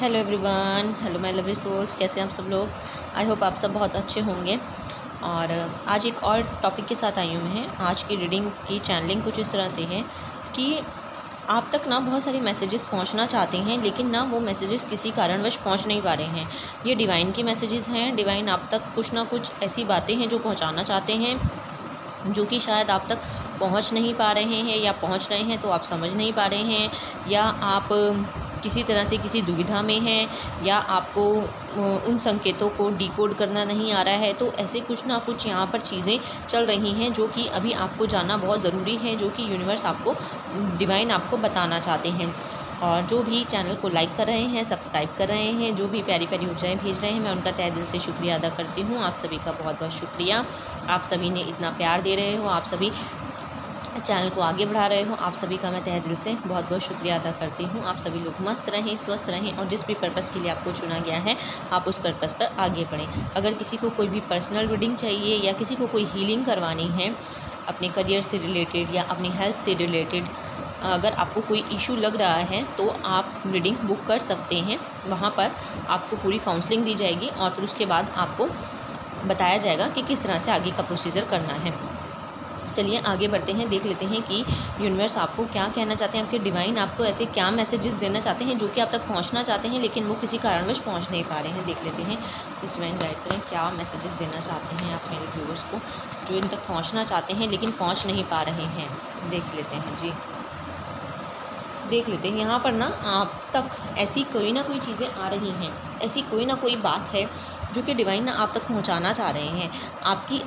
Hello everyone, hello my lovely souls. कैसे हैं आप सब लोग? आई होप आप सब बहुत अच्छे होंगे। और आज एक और टॉपिक के साथ आई हूँ मैं। आज की रीडिंग की चैनलिंग कुछ इस तरह से है कि आप तक ना बहुत सारे मैसेजेस पहुंचना चाहते हैं, लेकिन ना वो मैसेजेस किसी कारणवश पहुंच नहीं पा रहे हैं। ये डिवाइन की मैसेजेस हैं। डिवाइन आप तक कुछ ना कुछ ऐसी बातें हैं जो पहुँचाना चाहते हैं, जो कि शायद आप तक पहुंच नहीं पा रहे हैं, या पहुंच रहे हैं तो आप समझ नहीं पा रहे हैं, या आप किसी तरह से किसी दुविधा में हैं, या आपको उन संकेतों को डिकोड करना नहीं आ रहा है। तो ऐसे कुछ ना कुछ यहाँ पर चीज़ें चल रही हैं जो कि अभी आपको जानना बहुत ज़रूरी है, जो कि यूनिवर्स आपको, डिवाइन आपको बताना चाहते हैं। और जो भी चैनल को लाइक कर रहे हैं, सब्सक्राइब कर रहे हैं, जो भी प्यारी प्यारी ऊर्जाएँ भेज रहे हैं, मैं उनका तहे दिल से शुक्रिया अदा करती हूँ। आप सभी का बहुत बहुत शुक्रिया। आप सभी ने इतना प्यार दे रहे हो, आप सभी चैनल को आगे बढ़ा रहे हो, आप सभी का मैं तहे दिल से बहुत बहुत शुक्रिया अदा करती हूँ। आप सभी लोग मस्त रहें, स्वस्थ रहें, और जिस भी पर्पज़ के लिए आपको चुना गया है आप उस पर्पज़ पर आगे बढ़ें। अगर किसी को कोई भी पर्सनल रीडिंग चाहिए, या किसी को कोई हीलिंग करवानी है अपने करियर से रिलेटेड या अपनी हेल्थ से रिलेटेड, अगर आपको कोई इशू लग रहा है तो आप रीडिंग बुक कर सकते हैं। वहाँ पर आपको पूरी काउंसलिंग दी जाएगी और फिर उसके बाद आपको बताया जाएगा कि किस तरह से आगे का प्रोसीजर करना है। चलिए आगे बढ़ते हैं, देख लेते हैं कि यूनिवर्स आपको क्या कहना चाहते हैं, आपके डिवाइन आपको ऐसे क्या मैसेजेस देना चाहते हैं जो कि आप तक पहुंचना चाहते हैं, लेकिन वो किसी कारणवश पहुंच नहीं पा रहे हैं। देख लेते हैं इस डिवाइन गाइड करें क्या मैसेजेस देना चाहते हैं आप मेरे व्यूअर्स को, जो इन तक पहुँचना चाहते हैं लेकिन पहुँच नहीं पा रहे हैं। देख लेते हैं जी, देख लेते हैं। यहाँ पर ना आप तक ऐसी कोई ना कोई चीज़ें आ रही हैं, ऐसी कोई ना कोई बात है जो कि डिवाइन ना आप तक पहुँचाना चाह रहे हैं। आपकी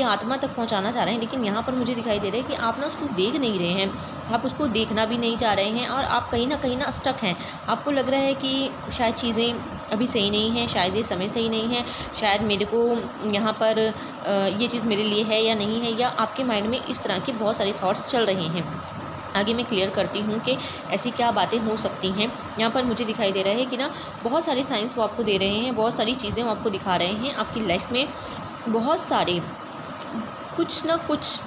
आत्मा तक पहुँचाना चाह रहे हैं, लेकिन यहाँ पर मुझे दिखाई दे रहा है कि आप ना उसको देख नहीं रहे हैं, आप उसको देखना भी नहीं चाह रहे हैं, और आप कहीं ना स्टक हैं। आपको लग रहा है कि शायद चीज़ें अभी सही नहीं हैं, शायद ये समय सही नहीं है, शायद मेरे को यहाँ पर ये चीज़ मेरे लिए है या नहीं है, या आपके माइंड में इस तरह के बहुत सारे थॉट्स चल रहे हैं। आगे मैं क्लियर करती हूँ कि ऐसी क्या बातें हो सकती हैं। यहाँ पर मुझे दिखाई दे रहा है कि ना बहुत सारे साइंस वो आपको दे रहे हैं, बहुत सारी चीज़ें वो आपको दिखा रहे हैं। आपकी लाइफ में बहुत सारे कुछ ना कुछ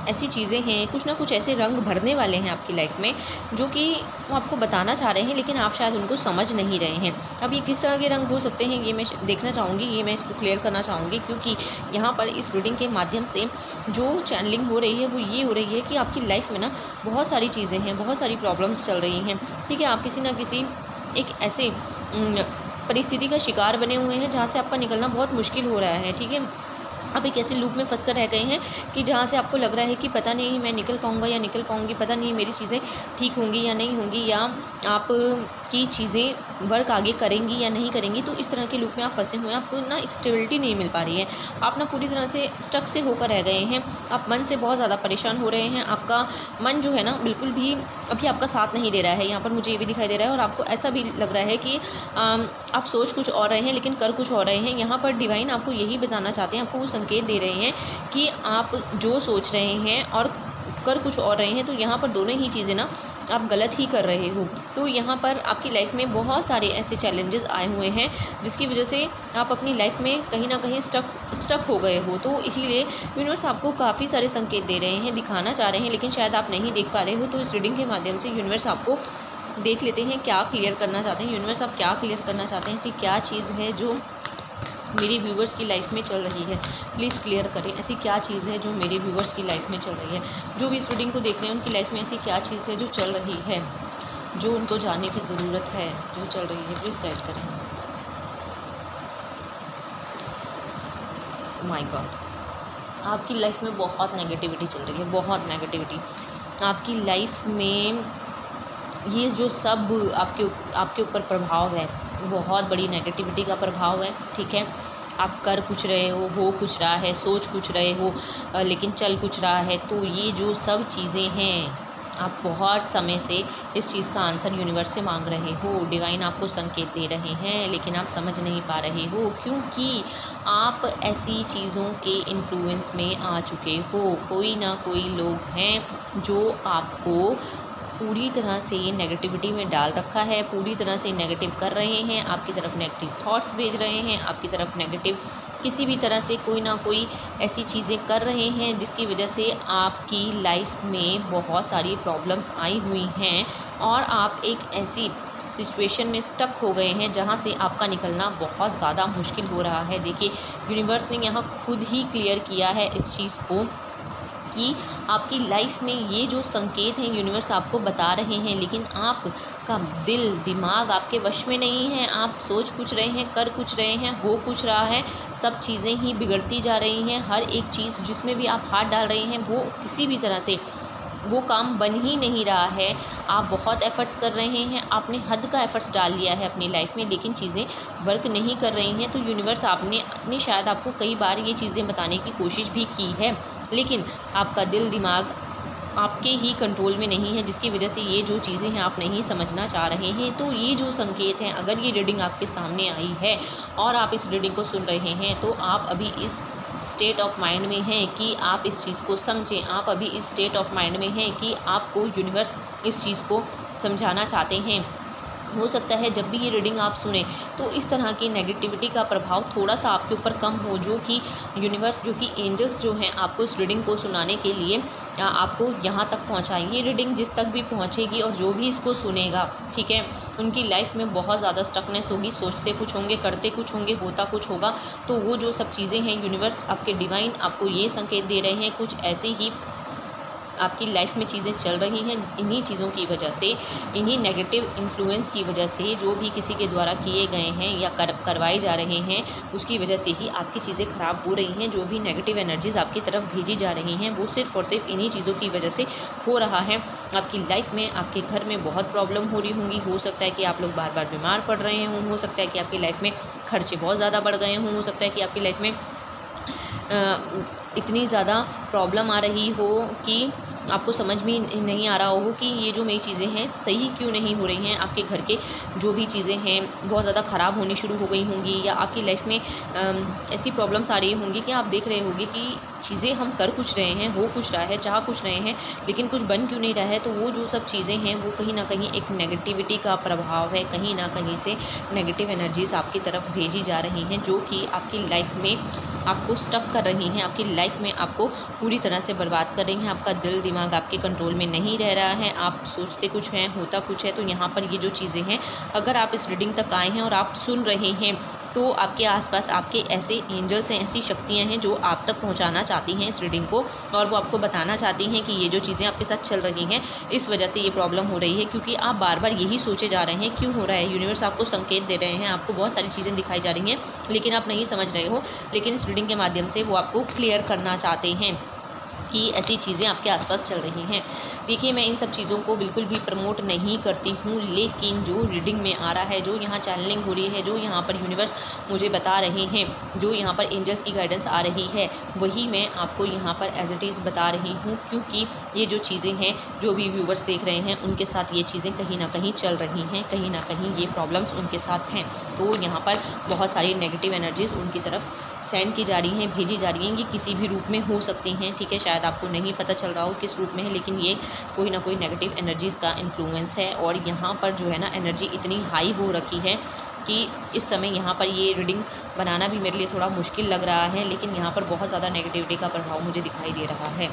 ऐसी चीज़ें हैं, कुछ ना कुछ ऐसे रंग भरने वाले हैं आपकी लाइफ में, जो कि वो आपको बताना चाह रहे हैं, लेकिन आप शायद उनको समझ नहीं रहे हैं। अब ये किस तरह के रंग हो सकते हैं ये मैं देखना चाहूँगी, ये मैं इसको क्लियर करना चाहूँगी, क्योंकि यहाँ पर इस रीडिंग के माध्यम से जो चैनलिंग हो रही है वो ये हो रही है कि आपकी लाइफ में ना बहुत सारी चीज़ें हैं, बहुत सारी प्रॉब्लम्स चल रही हैं। ठीक है, आप किसी ना किसी एक ऐसे परिस्थिति का शिकार बने हुए हैं जहाँ से आपका निकलना बहुत मुश्किल हो रहा है। ठीक है, आप एक ऐसे लूप में फंस कर रह गए हैं कि जहाँ से आपको लग रहा है कि पता नहीं मैं निकल पाऊँगा या निकल पाऊँगी, पता नहीं मेरी चीज़ें ठीक होंगी या नहीं होंगी, या आप की चीज़ें वर्क आगे करेंगी या नहीं करेंगी। तो इस तरह के लूप में आप फंसे हुए हैं, आपको ना एक स्टेबिलिटी नहीं मिल पा रही है, आप ना पूरी तरह से स्टक से होकर रह गए हैं। आप मन से बहुत ज़्यादा परेशान हो रहे हैं, आपका मन जो है ना बिल्कुल भी अभी आपका साथ नहीं दे रहा है। यहाँ पर मुझे ये भी दिखाई दे रहा है, और आपको ऐसा भी लग रहा है कि आप सोच कुछ और रहे हैं लेकिन कर कुछ और रहे हैं। यहाँ पर डिवाइन आपको यही बताना चाहते हैं, आपको वो संकेत दे रहे हैं कि आप जो सोच रहे हैं और कर कुछ और रहे हैं, तो यहाँ पर दोनों ही चीज़ें ना आप गलत ही कर रहे हो। तो यहाँ पर आपकी लाइफ में बहुत सारे ऐसे चैलेंजेस आए हुए हैं जिसकी वजह से आप अपनी लाइफ में कहीं ना कहीं स्टक हो गए हो। तो इसीलिए यूनिवर्स आपको काफ़ी सारे संकेत दे रहे हैं, दिखाना चाह रहे हैं, लेकिन शायद आप नहीं देख पा रहे हो। तो इस रीडिंग के माध्यम से यूनिवर्स आपको देख लेते हैं क्या क्लियर करना चाहते हैं। यूनिवर्स आप क्या क्लियर करना चाहते हैं, ऐसी क्या चीज़ है जो मेरी व्यूवर्स की लाइफ में चल रही है, प्लीज़ क्लियर करें। ऐसी क्या चीज़ है जो मेरे व्यूवर्स की लाइफ में चल रही है, जो भी इस रीडिंग को देख रहे हैं उनकी लाइफ में ऐसी क्या चीज़ है जो चल रही है, जो उनको जानने की ज़रूरत है, जो चल रही है, प्लीज़ गाइड करें। माय गॉड, आपकी लाइफ में बहुत नेगेटिविटी चल रही है, बहुत नेगेटिविटी आपकी लाइफ में। ये जो सब आपके ऊपर प्रभाव है, बहुत बड़ी नेगेटिविटी का प्रभाव है। ठीक है, आप कर कुछ रहे हो कुछ रहा है, सोच कुछ रहे हो, लेकिन चल कुछ रहा है। तो ये जो सब चीज़ें हैं, आप बहुत समय से इस चीज़ का आंसर यूनिवर्स से मांग रहे हो, डिवाइन आपको संकेत दे रहे हैं, लेकिन आप समझ नहीं पा रहे हो, क्योंकि आप ऐसी चीज़ों के इन्फ्लुएंस में आ चुके हो। कोई ना कोई लोग हैं जो आपको पूरी तरह से नेगेटिविटी में डाल रखा है, पूरी तरह से नेगेटिव कर रहे हैं, आपकी तरफ नेगेटिव थॉट्स भेज रहे हैं, आपकी तरफ नेगेटिव किसी भी तरह से कोई ना कोई ऐसी चीज़ें कर रहे हैं जिसकी वजह से आपकी लाइफ में बहुत सारी प्रॉब्लम्स आई हुई हैं, और आप एक ऐसी सिचुएशन में स्टक हो गए हैं जहाँ से आपका निकलना बहुत ज़्यादा मुश्किल हो रहा है। देखिए, यूनिवर्स ने यहाँ खुद ही क्लियर किया है इस चीज़ को कि आपकी लाइफ में ये जो संकेत हैं यूनिवर्स आपको बता रहे हैं, लेकिन आपका दिल दिमाग आपके वश में नहीं है। आप सोच कुछ रहे हैं, कर कुछ रहे हैं, हो कुछ रहा है, सब चीज़ें ही बिगड़ती जा रही हैं। हर एक चीज़ जिसमें भी आप हाथ डाल रहे हैं वो किसी भी तरह से वो काम बन ही नहीं रहा है। आप बहुत एफ़र्ट्स कर रहे हैं, आपने हद का एफ़र्ट्स डाल लिया है अपनी लाइफ में, लेकिन चीज़ें वर्क नहीं कर रही हैं। तो यूनिवर्स आपने शायद आपको कई बार ये चीज़ें बताने की कोशिश भी की है, लेकिन आपका दिल दिमाग आपके ही कंट्रोल में नहीं है, जिसकी वजह से ये जो चीज़ें हैं आप नहीं समझना चाह रहे हैं। तो ये जो संकेत हैं, अगर ये रीडिंग आपके सामने आई है और आप इस रीडिंग को सुन रहे हैं, तो आप अभी इस स्टेट ऑफ माइंड में हैं कि आप इस चीज़ को समझें। आप अभी इस स्टेट ऑफ माइंड में हैं कि आपको यूनिवर्स इस चीज़ को समझाना चाहते हैं। हो सकता है जब भी ये रीडिंग आप सुने तो इस तरह की नेगेटिविटी का प्रभाव थोड़ा सा आपके ऊपर कम हो, जो कि यूनिवर्स, जो कि एंजल्स जो हैं आपको इस रीडिंग को सुनाने के लिए आपको यहाँ तक पहुँचाएँ। ये रीडिंग जिस तक भी पहुँचेगी और जो भी इसको सुनेगा, ठीक है, उनकी लाइफ में बहुत ज़्यादा स्टकनेस होगी। सोचते कुछ होंगे, करते कुछ होंगे, होता कुछ होगा। तो वो जो सब चीज़ें हैं, यूनिवर्स आपके डिवाइन आपको ये संकेत दे रहे हैं, कुछ ऐसे ही आपकी लाइफ में चीज़ें चल रही हैं। इन्हीं चीज़ों की वजह से, इन्हीं नेगेटिव इन्फ्लुएंस की वजह से, जो भी किसी के द्वारा किए गए हैं या करवाए जा रहे हैं, उसकी वजह से ही आपकी चीज़ें ख़राब हो रही हैं। जो भी नेगेटिव एनर्जीज़ आपकी तरफ भेजी जा रही हैं, वो सिर्फ़ और सिर्फ इन्हीं चीज़ों की वजह से हो रहा है। आपकी लाइफ में, आपके घर में बहुत प्रॉब्लम हो रही होंगी। हो सकता है कि आप लोग बार बार बीमार पड़ रहे हों, हो सकता है कि आपकी लाइफ में खर्चे बहुत ज़्यादा बढ़ गए हों, हो सकता है कि आपकी लाइफ में इतनी ज़्यादा प्रॉब्लम आ रही हो कि आपको समझ में नहीं आ रहा हो कि ये जो नई चीज़ें हैं सही क्यों नहीं हो रही हैं। आपके घर के जो भी चीज़ें हैं बहुत ज़्यादा ख़राब होनी शुरू हो गई होंगी, या आपकी लाइफ में ऐसी प्रॉब्लम्स आ रही होंगी कि आप देख रहे होंगे कि चीज़ें हम कर कुछ रहे हैं, हो कुछ रहा है, चाह कुछ रहे हैं, लेकिन कुछ बन क्यों नहीं रहा है। तो वो जो सब चीज़ें हैं वो कहीं ना कहीं एक नेगेटिविटी का प्रभाव है। कहीं ना कहीं से नेगेटिव एनर्जीज़ आपकी तरफ भेजी जा रही हैं, जो कि आपकी लाइफ में आपको स्टक कर रही हैं, आपकी लाइफ में आपको पूरी तरह से बर्बाद कर रही हैं। आपका दिल दिमाग आपके कंट्रोल में नहीं रह रहा है, आप सोचते कुछ हैं, होता कुछ है। तो यहाँ पर ये जो चीज़ें हैं, अगर आप इस रीडिंग तक आए हैं और आप सुन रहे हैं, तो आपके आसपास आपके ऐसे एंजल्स हैं, ऐसी शक्तियाँ हैं जो आप तक पहुँचाना चाहती हैं इस रीडिंग को, और वो आपको बताना चाहती हैं कि ये जो चीज़ें आपके साथ चल रही हैं, इस वजह से ये प्रॉब्लम हो रही है, क्योंकि आप बार बार यही सोचे जा रहे हैं क्यों हो रहा है। यूनिवर्स आपको संकेत दे रहे हैं, आपको बहुत सारी चीज़ें दिखाई जा रही हैं, लेकिन आप नहीं समझ रहे हो। लेकिन इस रीडिंग के माध्यम से वो आपको क्लियर करना चाहते हैं कि ऐसी चीज़ें आपके आसपास चल रही हैं। देखिए, मैं इन सब चीज़ों को बिल्कुल भी प्रमोट नहीं करती हूँ, लेकिन जो रीडिंग में आ रहा है, जो यहाँ चैनलिंग हो रही है, जो यहाँ पर यूनिवर्स मुझे बता रहे हैं, जो यहाँ पर एंजल्स की गाइडेंस आ रही है, वही मैं आपको यहाँ पर एज इट इज़ बता रही हूँ। क्योंकि ये जो चीज़ें हैं, जो भी व्यूवर्स देख रहे हैं, उनके साथ ये चीज़ें कहीं ना कहीं चल रही हैं, कहीं ना कहीं ये प्रॉब्लम्स उनके साथ हैं। तो यहाँ पर बहुत सारी नेगेटिव एनर्जीज़ उनकी तरफ सेंड की जा रही हैं, भेजी जा रही हैं। ये किसी भी रूप में हो सकती हैं, ठीक है, शायद आपको नहीं पता चल रहा हो किस रूप में है, लेकिन ये कोई ना कोई नेगेटिव एनर्जीज़ का इन्फ्लुएंस है। और यहाँ पर जो है ना, एनर्जी इतनी हाई हो रखी है कि इस समय यहाँ पर ये रीडिंग बनाना भी मेरे लिए थोड़ा मुश्किल लग रहा है, लेकिन यहाँ पर बहुत ज़्यादा नेगेटिविटी का प्रभाव मुझे दिखाई दे रहा है।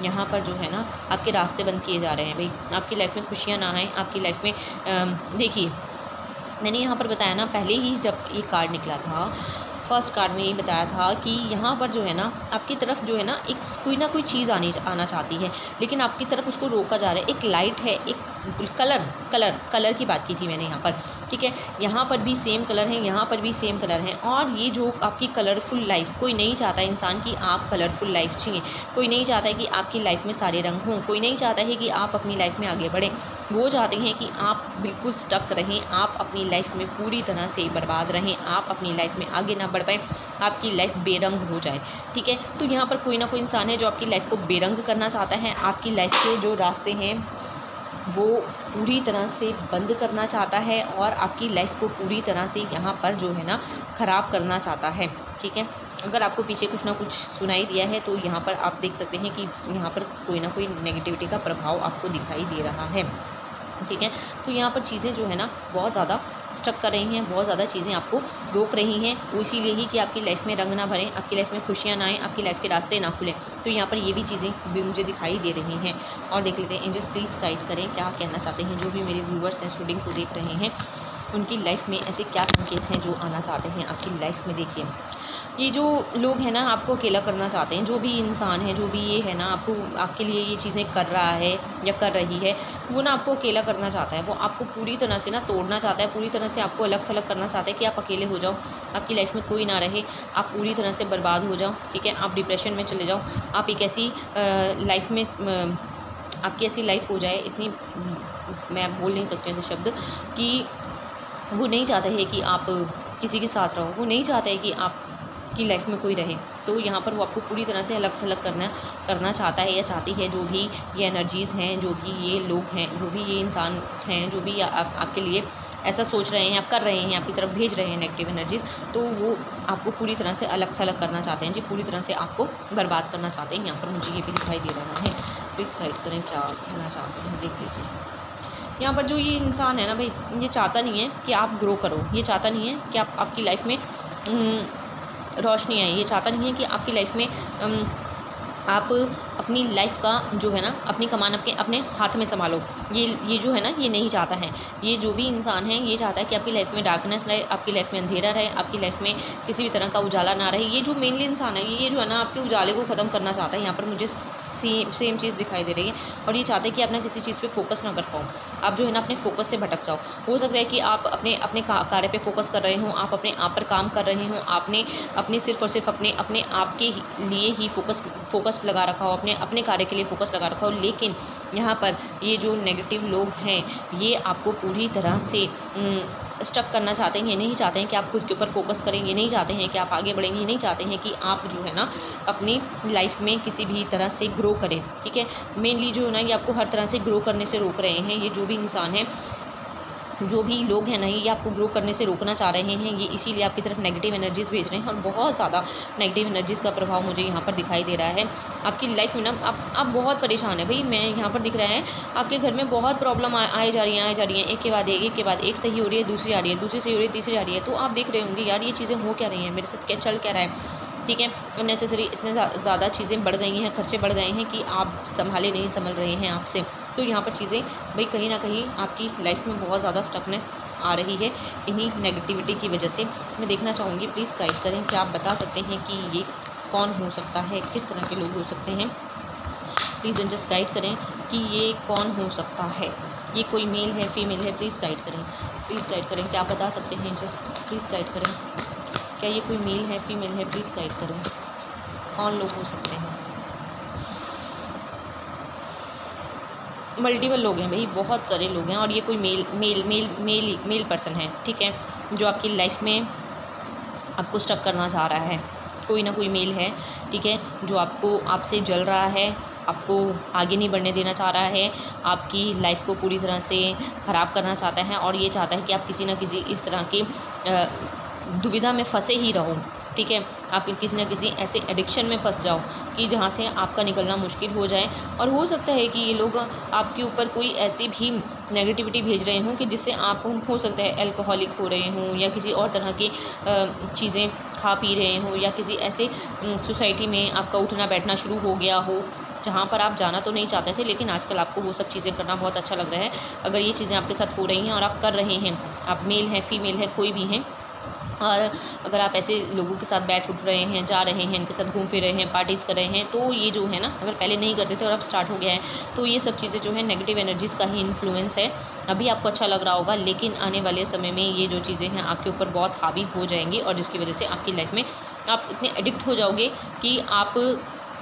यहाँ पर जो है ना, आपके रास्ते बंद किए जा रहे हैं भाई, आपकी लाइफ में खुशियाँ ना आएँ, आपकी लाइफ में देखिए, मैंने यहाँ पर बताया ना, पहले ही जब ये कार्ड निकला था, फर्स्ट कार्ड में ये बताया था कि यहाँ पर जो है ना, आपकी तरफ जो है ना, एक कोई ना कोई चीज़ आना चाहती है, लेकिन आपकी तरफ उसको रोका जा रहा है। एक लाइट है, एक कलर की बात की थी मैंने यहाँ पर, ठीक है। यहाँ पर भी सेम कलर है, यहाँ पर भी सेम कलर है। और ये जो आपकी कलरफुल लाइफ, कोई नहीं चाहता इंसान कि आप कलरफुल लाइफ जिए, कोई नहीं चाहता है कि आपकी लाइफ में सारे रंग हों, कोई नहीं चाहता है कि आप अपनी लाइफ में आगे बढ़ें। वो चाहते हैं कि आप बिल्कुल स्टक रहें, आप अपनी लाइफ में पूरी तरह से बर्बाद रहें, आप अपनी लाइफ में आगे ना बढ़ पाएँ, आपकी लाइफ बेरंग हो जाए, ठीक है। तो यहाँ पर कोई ना कोई इंसान है जो आपकी लाइफ को बेरंग करना चाहता है, आपकी लाइफ के जो रास्ते हैं वो पूरी तरह से बंद करना चाहता है, और आपकी लाइफ को पूरी तरह से यहाँ पर जो है ना, ख़राब करना चाहता है, ठीक है। अगर आपको पीछे कुछ ना कुछ सुनाई दिया है, तो यहाँ पर आप देख सकते हैं कि यहाँ पर कोई ना कोई नेगेटिविटी का प्रभाव आपको दिखाई दे रहा है, ठीक है। तो यहाँ पर चीज़ें जो है ना, बहुत ज़्यादा स्टक कर रही हैं, बहुत ज़्यादा चीज़ें आपको रोक रही हैं, वो इसीलिए ही कि आपकी लाइफ में रंग ना भरें, आपकी लाइफ में खुशियाँ ना आएँ, आपकी लाइफ के रास्ते ना खुलें। तो यहाँ पर ये भी चीज़ें भी मुझे दिखाई दे रही हैं। और देख लेते हैं एंजल प्लीज़ गाइड करें, क्या कहना चाहते हैं जो भी मेरे व्यूवर्स हैं, स्टूडेंट को देख रहे हैं, उनकी लाइफ में ऐसे क्या संकेत हैं जो आना चाहते हैं आपकी लाइफ में। देखिए, ये जो लोग हैं ना, आपको अकेला करना चाहते हैं। जो भी इंसान है, जो भी ये है ना, आपको आपके लिए ये चीज़ें कर रहा है या कर रही है, वो ना आपको अकेला करना चाहता है। वो आपको पूरी तरह से ना तोड़ना चाहता है, पूरी तरह से आपको अलग थलग करना चाहता है कि आप अकेले हो जाओ, आपकी लाइफ में कोई ना रहे, आप पूरी तरह से बर्बाद हो जाओ, ठीक है, आप डिप्रेशन में चले जाओ, आप एक ऐसी लाइफ में आपकी ऐसी लाइफ हो जाए, इतनी मैं बोल नहीं सकती ऐसे शब्द, कि वो नहीं चाहते हैं कि आप किसी के साथ रहो, वो नहीं चाहते हैं कि आपकी लाइफ में कोई रहे। तो यहाँ पर वो आपको पूरी तरह से अलग थलग करना चाहता है या चाहती है। जो भी ये एनर्जीज़ हैं, जो भी ये लोग हैं, जो भी ये इंसान हैं, जो भी आपके लिए ऐसा सोच रहे हैं, आप कर रहे हैं, आपकी तरफ भेज रहे हैं नेगेटिव एनर्जीज, तो वो आपको पूरी तरह से अलग थलग करना चाहते हैं जी, पूरी तरह से आपको बर्बाद करना चाहते हैं। यहाँ पर मुझे ये भी दिखाई दे रहा है। प्लीज़ गाइड करें, क्या कहना चाहते हैं, देख लीजिए। यहाँ पर जो ये इंसान है ना भाई, ये चाहता नहीं है कि आप ग्रो करो, ये चाहता नहीं है कि आप आपकी लाइफ में रोशनी आए, ये चाहता नहीं है कि आपकी लाइफ में आप अपनी लाइफ का जो है ना, अपनी कमान अपने हाथ में संभालो। ये जो है ना, ये नहीं चाहता है। ये जो भी इंसान है, ये चाहता है कि आपकी लाइफ में डार्कनेस रहे, आपकी लाइफ में अंधेरा रहे, आपकी लाइफ में किसी भी तरह का उजाला ना रहे। ये जो मेनली इंसान है, ये जो है ना, आपके उजाले को ख़त्म करना चाहता है। यहाँ पर मुझे सेम चीज़ दिखाई दे रही है। और ये चाहते हैं कि आप ना किसी चीज़ पे फोकस ना कर पाओ, आप जो है ना अपने फोकस से भटक जाओ। हो सकता है कि आप अपने कार्य पे फोकस कर रहे हों, आप अपने आप पर काम कर रहे हों, आपने अपने सिर्फ और सिर्फ अपने आप के लिए ही फोकस लगा रखा हो, अपने कार्य के लिए फोकस लगा रखा हो। लेकिन यहाँ पर ये जो नेगेटिव लोग हैं, ये आपको पूरी तरह से स्टक करना चाहते हैं। ये नहीं चाहते हैं कि आप खुद के ऊपर फोकस करें, ये नहीं चाहते हैं कि आप आगे बढ़ेंगे, ये नहीं चाहते हैं कि आप जो है ना अपनी लाइफ में किसी भी तरह से ग्रो करें, ठीक है। मेनली जो है ना, ये आपको हर तरह से ग्रो करने से रोक रहे हैं। ये जो भी इंसान है, जो भी लोग हैं ना, ये आपको ग्रो करने से रोकना चाह रहे हैं। ये इसीलिए आपकी तरफ नेगेटिव एनर्जीज़ भेज रहे हैं, और बहुत ज़्यादा नेगेटिव एनर्जीज़ का प्रभाव मुझे यहाँ पर दिखाई दे रहा है। आपकी लाइफ में ना आप बहुत परेशान है भाई। मैं यहाँ पर दिख रहा है, आपके घर में बहुत प्रॉब्लम आए जा रही हैं, एक के बाद एक सही हो रही है, दूसरी आ रही है, दूसरी सही हो रही है, तीसरी आ रही है। तो आप देख रहे होंगे यार, ये चीज़ें हो क्या रही हैं, मेरे साथ क्या चल क्या रहा है, ठीक है। अननेसेसरी इतने ज़्यादा चीज़ें बढ़ गई हैं, खर्चे बढ़ गए हैं कि आप संभल रहे हैं आपसे। तो यहाँ पर चीज़ें भाई कहीं ना कहीं आपकी लाइफ में बहुत ज़्यादा स्टकनेस आ रही है, इन्हीं नेगेटिविटी की वजह से। मैं देखना चाहूँगी, प्लीज़ गाइड करें, क्या आप बता सकते हैं कि ये कौन हो सकता है, किस तरह के लोग हो सकते हैं। प्लीज़ जस्ट गाइड करें कि ये कौन हो सकता है, ये कोई मेल है, फीमेल है, प्लीज़ गाइड करें, क्या आप बता सकते हैं, जस्ट प्लीज़ गाइड करें, क्या ये कोई मेल है, फीमेल है, प्लीज़ गाइड करें, कौन लोग हो सकते हैं। मल्टीपल लोग हैं भाई, बहुत सारे लोग हैं, और ये कोई मेल पर्सन है, ठीक है, जो आपकी लाइफ में आपको स्टक करना चाह रहा है। कोई ना कोई मेल है, ठीक है, जो आपसे जल रहा है, आपको आगे नहीं बढ़ने देना चाह रहा है, आपकी लाइफ को पूरी तरह से ख़राब करना चाहता है, और ये चाहता है कि आप किसी न किसी इस तरह की दुविधा में फंसे ही रहो, ठीक है। आप किसी न किसी ऐसे एडिक्शन में फंस जाओ कि जहाँ से आपका निकलना मुश्किल हो जाए। और हो सकता है कि ये लोग आपके ऊपर कोई ऐसी भी नेगेटिविटी भेज रहे हों कि जिससे आप हो सकता है अल्कोहलिक हो रहे हों, या किसी और तरह की चीज़ें खा पी रहे हों, या किसी ऐसे सोसाइटी में आपका उठना बैठना शुरू हो गया हो जहाँ पर आप जाना तो नहीं चाहते थे, लेकिन आजकल आपको वो सब चीज़ें करना बहुत अच्छा लग रहा है। अगर ये चीज़ें आपके साथ हो रही हैं और आप कर रहे हैं, आप मेल हैं, फीमेल है, कोई भी हैं, और अगर आप ऐसे लोगों के साथ बैठ उठ रहे हैं, जा रहे हैं, इनके साथ घूम फिर रहे हैं, पार्टीज़ कर रहे हैं, तो ये जो है ना, अगर पहले नहीं करते थे और अब स्टार्ट हो गया है, तो ये सब चीज़ें जो है नेगेटिव एनर्जीज़ का ही इन्फ्लुएंस है। अभी आपको अच्छा लग रहा होगा, लेकिन आने वाले समय में ये जो चीज़ें हैं आपके ऊपर बहुत हावी हो जाएंगी, और जिसकी वजह से आपकी लाइफ में आप इतने एडिक्ट हो जाओगे कि आप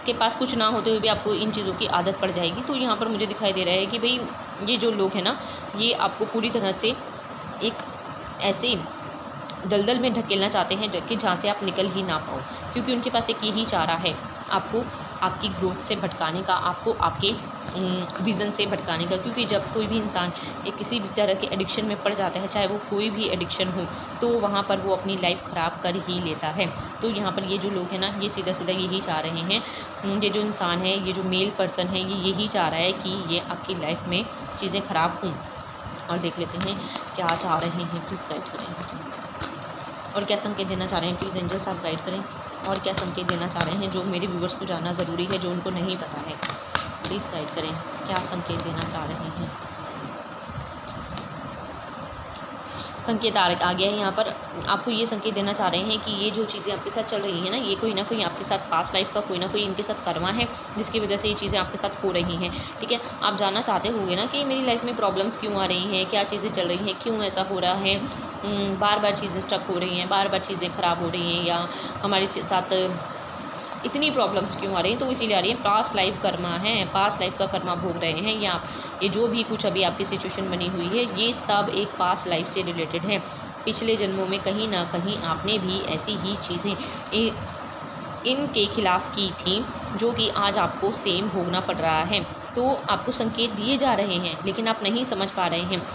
के पास कुछ ना होते हुए भी आपको इन चीज़ों की आदत पड़ जाएगी। तो यहाँ पर मुझे दिखाई दे रहा है कि भाई ये जो लोग हैं ना, ये आपको पूरी तरह से एक ऐसे दलदल में ढकेलना चाहते हैं कि जहाँ से आप निकल ही ना पाओ, क्योंकि उनके पास एक यही चारा है, आपको आपकी ग्रोथ से भटकाने का, आपको आपके विज़न से भटकाने का। क्योंकि जब कोई भी इंसान एक किसी भी तरह के एडिक्शन में पड़ जाता है, चाहे वो कोई भी एडिक्शन हो, तो वहाँ पर वो अपनी लाइफ ख़राब कर ही लेता है। तो यहाँ पर ये जो लोग हैं ना, ये सीधा सीधा यही चाह रहे हैं, ये जो इंसान है, ये जो मेल पर्सन है, ये यही चाह रहा है कि ये आपकी लाइफ में चीज़ें ख़राब हों, और देख लेते हैं क्या चाह रहे हैं, प्लीज़ गाइड करें। और क्या संकेत देना चाह रहे हैं, प्लीज़ एंजल्स आप गाइड करें। और क्या संकेत देना चाह रहे हैं जो मेरे व्यूवर्स को जानना ज़रूरी है, जो उनको नहीं पता है, प्लीज़ गाइड करें। क्या संकेत देना चाह रहे हैं। संकेत आ गया है यहाँ पर। आपको ये संकेत देना चाह रहे हैं कि ये जो चीज़ें आपके साथ चल रही हैं ना, ये कोई ना कोई आपके साथ पास्ट लाइफ का कोई ना कोई इनके साथ कर्मा है, जिसकी वजह से ये चीज़ें आपके साथ हो रही हैं। ठीक है, आप जानना चाहते होंगे ना कि मेरी लाइफ में प्रॉब्लम्स क्यों आ रही हैं, क्या चीज़ें चल रही हैं, क्यों ऐसा हो रहा है, बार बार चीज़ें स्टक हो रही हैं, बार बार चीज़ें ख़राब हो रही हैं, या हमारे साथ इतनी प्रॉब्लम्स क्यों आ रही हैं। तो इसीलिए आ रही है पास्ट लाइफ कर्मा है, पास्ट लाइफ का कर्मा भोग रहे हैं, या ये जो भी कुछ अभी आपकी सिचुएशन बनी हुई है, ये सब एक पास्ट लाइफ से रिलेटेड है। पिछले जन्मों में कहीं ना कहीं आपने भी ऐसी ही चीज़ें इनके खिलाफ की थी, जो कि आज आपको सेम भोगना पड़ रहा है। तो आपको संकेत दिए जा रहे हैं, लेकिन आप नहीं समझ पा रहे हैं।